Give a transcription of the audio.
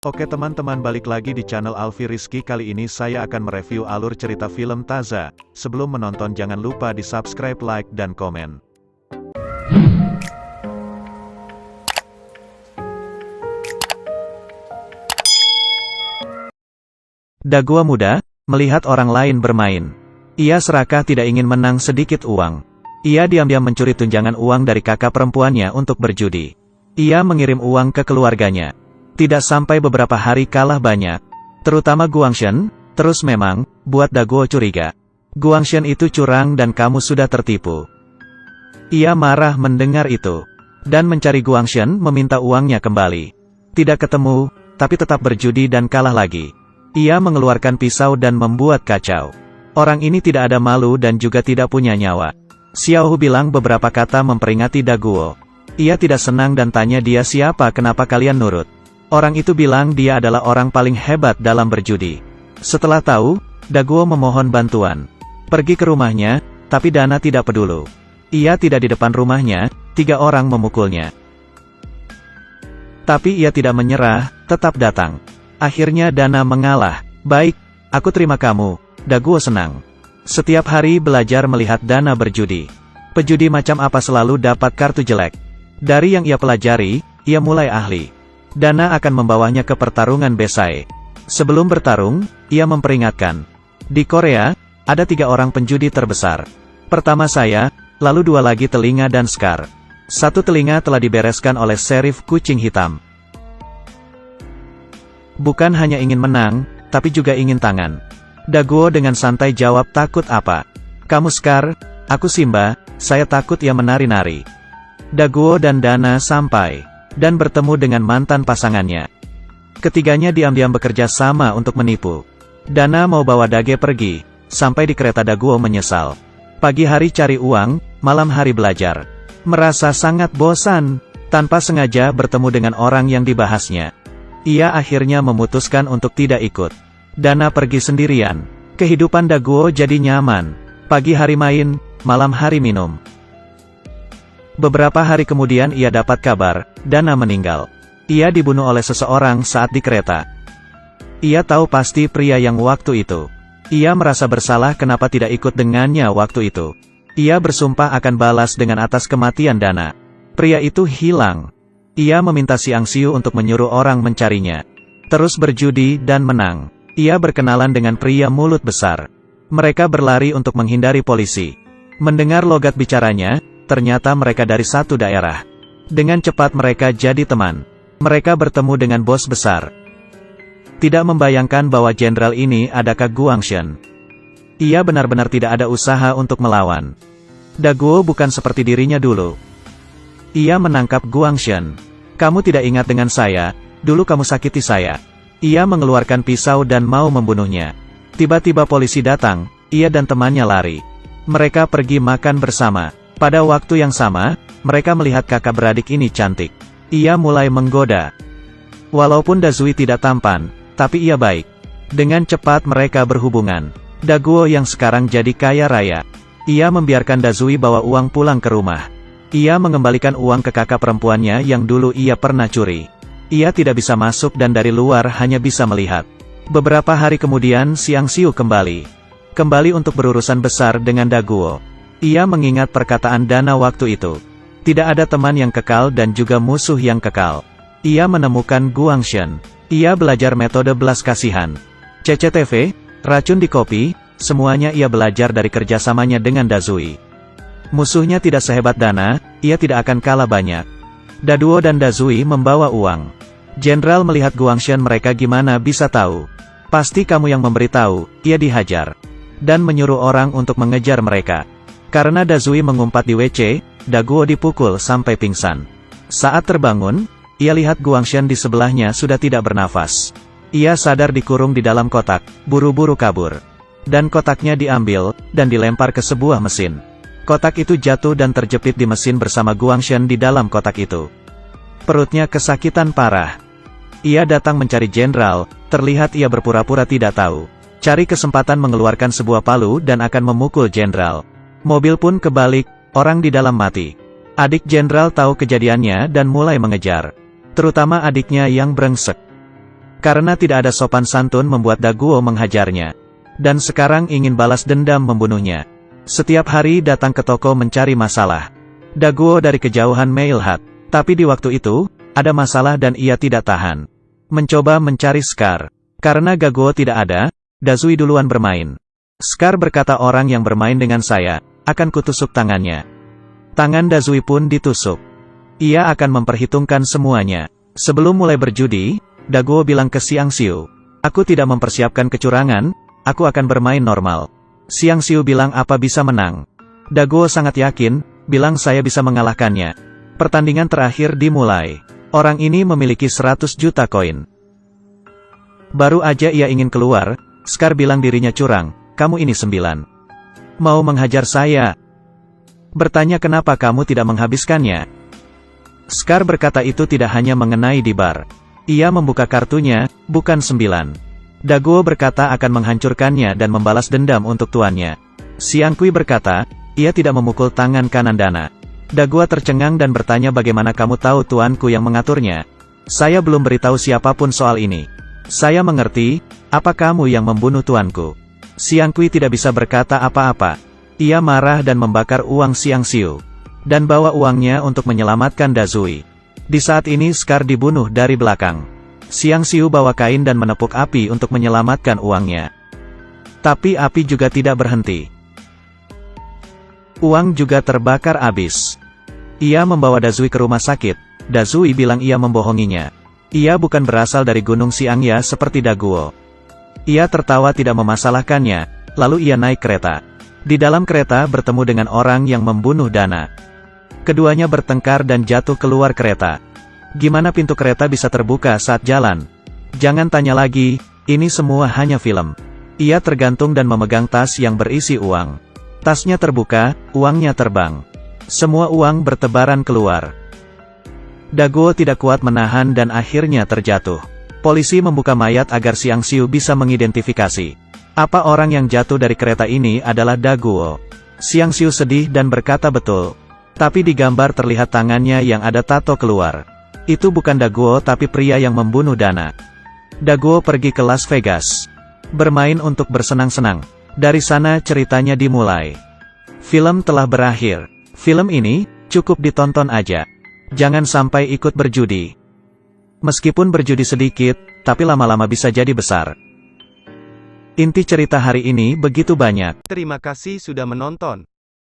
Oke teman-teman, balik lagi di channel Alfi Rizky. Kali ini saya akan mereview alur cerita film Taza. Sebelum menonton jangan lupa di subscribe, like, dan komen. Daguo muda, melihat orang lain bermain. Ia serakah tidak ingin menang sedikit uang. Ia diam-diam mencuri tunjangan uang dari kakak perempuannya untuk berjudi. Ia mengirim uang ke keluarganya. Tidak sampai beberapa hari kalah banyak. Terutama Guangshen, terus memang, buat Daguo curiga. Guangshen itu curang dan kamu sudah tertipu. Ia marah mendengar itu. Dan mencari Guangshen meminta uangnya kembali. Tidak ketemu, tapi tetap berjudi dan kalah lagi. Ia mengeluarkan pisau dan membuat kacau. Orang ini tidak ada malu dan juga tidak punya nyawa. Xiaohu bilang beberapa kata memperingati Daguo. Ia tidak senang dan tanya dia siapa, kenapa kalian nurut. Orang itu bilang dia adalah orang paling hebat dalam berjudi. Setelah tahu, Daguo memohon bantuan. Pergi ke rumahnya, tapi Dana tidak peduli. Ia tidak di depan rumahnya, 3 orang memukulnya. Tapi ia tidak menyerah, tetap datang. Akhirnya Dana mengalah. Baik, aku terima kamu. Daguo senang. Setiap hari belajar melihat Dana berjudi. Pejudi macam apa selalu dapat kartu jelek. Dari yang ia pelajari, ia mulai ahli. Dana akan membawanya ke pertarungan Besai. Sebelum bertarung, ia memperingatkan. Di Korea, ada 3 orang penjudi terbesar. Pertama saya, lalu 2 lagi telinga dan Scar. 1 telinga telah dibereskan oleh Sheriff Kucing Hitam. Bukan hanya ingin menang, tapi juga ingin tangan. Daguo dengan santai jawab, takut apa? Kamu Scar, aku Simba, saya takut. Ia menari-nari. Daguo dan Dana sampai dan bertemu dengan mantan pasangannya. Ketiganya diam-diam bekerja sama untuk menipu. Dana mau bawa Dage pergi. Sampai di kereta Daguo menyesal. Pagi hari cari uang, malam hari belajar. Merasa sangat bosan. Tanpa sengaja bertemu dengan orang yang dibahasnya. Ia akhirnya memutuskan untuk tidak ikut. Dana pergi sendirian. Kehidupan Daguo jadi nyaman. Pagi hari main, malam hari minum. Beberapa hari kemudian ia dapat kabar, Dana meninggal. Ia dibunuh oleh seseorang saat di kereta. Ia tahu pasti pria yang waktu itu. Ia merasa bersalah kenapa tidak ikut dengannya waktu itu. Ia bersumpah akan balas dengan atas kematian Dana. Pria itu hilang. Ia meminta Siang Siu untuk menyuruh orang mencarinya. Terus berjudi dan menang. Ia berkenalan dengan pria mulut besar. Mereka berlari untuk menghindari polisi. Mendengar logat bicaranya, ternyata mereka dari satu daerah. Dengan cepat mereka jadi teman. Mereka bertemu dengan bos besar. Tidak membayangkan bahwa jenderal ini adalah Guangshen. Ia benar-benar tidak ada usaha untuk melawan. Daguo bukan seperti dirinya dulu. Ia menangkap Guangshen. Kamu tidak ingat dengan saya, dulu kamu sakiti saya. Ia mengeluarkan pisau dan mau membunuhnya. Tiba-tiba polisi datang, ia dan temannya lari. Mereka pergi makan bersama. Pada waktu yang sama, mereka melihat kakak beradik ini cantik. Ia mulai menggoda. Walaupun Dazui tidak tampan, tapi ia baik. Dengan cepat mereka berhubungan. Daguo yang sekarang jadi kaya raya. Ia membiarkan Dazui bawa uang pulang ke rumah. Ia mengembalikan uang ke kakak perempuannya yang dulu ia pernah curi. Ia tidak bisa masuk dan dari luar hanya bisa melihat. Beberapa hari kemudian Siang Siu kembali. Kembali untuk berurusan besar dengan Daguo. Ia mengingat perkataan Dana waktu itu. Tidak ada teman yang kekal dan juga musuh yang kekal. Ia menemukan Guangshen. Ia belajar metode belas kasihan. CCTV, racun di kopi, semuanya ia belajar dari kerjasamanya dengan Dazui. Musuhnya tidak sehebat Dana, ia tidak akan kalah banyak. Daduo dan Dazui membawa uang. Jenderal melihat Guangshen, mereka gimana bisa tahu? Pasti kamu yang memberitahu. Ia dihajar. Dan menyuruh orang untuk mengejar mereka. Karena Dazui mengumpat di WC, Daguo dipukul sampai pingsan. Saat terbangun, ia lihat Guangshen di sebelahnya sudah tidak bernafas. Ia sadar dikurung di dalam kotak, buru-buru kabur. Dan kotaknya diambil, dan dilempar ke sebuah mesin. Kotak itu jatuh dan terjepit di mesin bersama Guangshen di dalam kotak itu. Perutnya kesakitan parah. Ia datang mencari jenderal, terlihat ia berpura-pura tidak tahu. Cari kesempatan mengeluarkan sebuah palu dan akan memukul jenderal. Mobil pun kebalik, orang di dalam mati. Adik jenderal tahu kejadiannya dan mulai mengejar. Terutama adiknya yang brengsek. Karena tidak ada sopan santun membuat Daguo menghajarnya. Dan sekarang ingin balas dendam membunuhnya. Setiap hari datang ke toko mencari masalah. Daguo dari kejauhan melihat. Tapi di waktu itu, ada masalah dan ia tidak tahan. Mencoba mencari Scar. Karena Daguo tidak ada, Dazui duluan bermain. Scar berkata orang yang bermain dengan saya, akan kutusuk tangannya. Tangan Dazui pun ditusuk. Ia akan memperhitungkan semuanya. Sebelum mulai berjudi, Daguo bilang ke Xiang Xiu, aku tidak mempersiapkan kecurangan, aku akan bermain normal. Xiang Xiu bilang apa bisa menang. Daguo sangat yakin, bilang saya bisa mengalahkannya. Pertandingan terakhir dimulai. Orang ini memiliki 100 juta koin. Baru aja ia ingin keluar, Scar bilang dirinya curang, kamu ini 9. Mau menghajar saya? Bertanya kenapa kamu tidak menghabiskannya? Scar berkata itu tidak hanya mengenai di bar. Ia membuka kartunya, bukan 9. Daguo berkata akan menghancurkannya dan membalas dendam untuk tuannya. Xiang Kui berkata, ia tidak memukul tangan kanan Dana. Daguo tercengang dan bertanya bagaimana kamu tahu tuanku yang mengaturnya? Saya belum beritahu siapapun soal ini. Saya mengerti, apa kamu yang membunuh tuanku? Xiang Kui tidak bisa berkata apa-apa. Ia marah dan membakar uang Xiang Xiu. Dan bawa uangnya untuk menyelamatkan Dazui. Di saat ini Scar dibunuh dari belakang. Xiang Xiu bawa kain dan menepuk api untuk menyelamatkan uangnya. Tapi api juga tidak berhenti. Uang juga terbakar habis. Ia membawa Dazui ke rumah sakit. Dazui bilang ia membohonginya. Ia bukan berasal dari Gunung Xiangya seperti Daguo. Ia tertawa tidak memasalahkannya, lalu ia naik kereta. Di dalam kereta bertemu dengan orang yang membunuh Dana. Keduanya bertengkar dan jatuh keluar kereta. Gimana pintu kereta bisa terbuka saat jalan? Jangan tanya lagi, ini semua hanya film. Ia tergantung dan memegang tas yang berisi uang. Tasnya terbuka, uangnya terbang. Semua uang bertebaran keluar. Daguo tidak kuat menahan dan akhirnya terjatuh. Polisi membuka mayat agar Xiang Xiu bisa mengidentifikasi. Apa orang yang jatuh dari kereta ini adalah Daguo? Xiang Xiu sedih dan berkata betul. Tapi di gambar terlihat tangannya yang ada tato keluar. Itu bukan Daguo tapi pria yang membunuh Dana. Daguo pergi ke Las Vegas. Bermain untuk bersenang-senang. Dari sana ceritanya dimulai. Film telah berakhir. Film ini, cukup ditonton aja. Jangan sampai ikut berjudi. Meskipun berjudi sedikit, tapi lama-lama bisa jadi besar. Inti cerita hari ini begitu banyak. Terima kasih sudah menonton.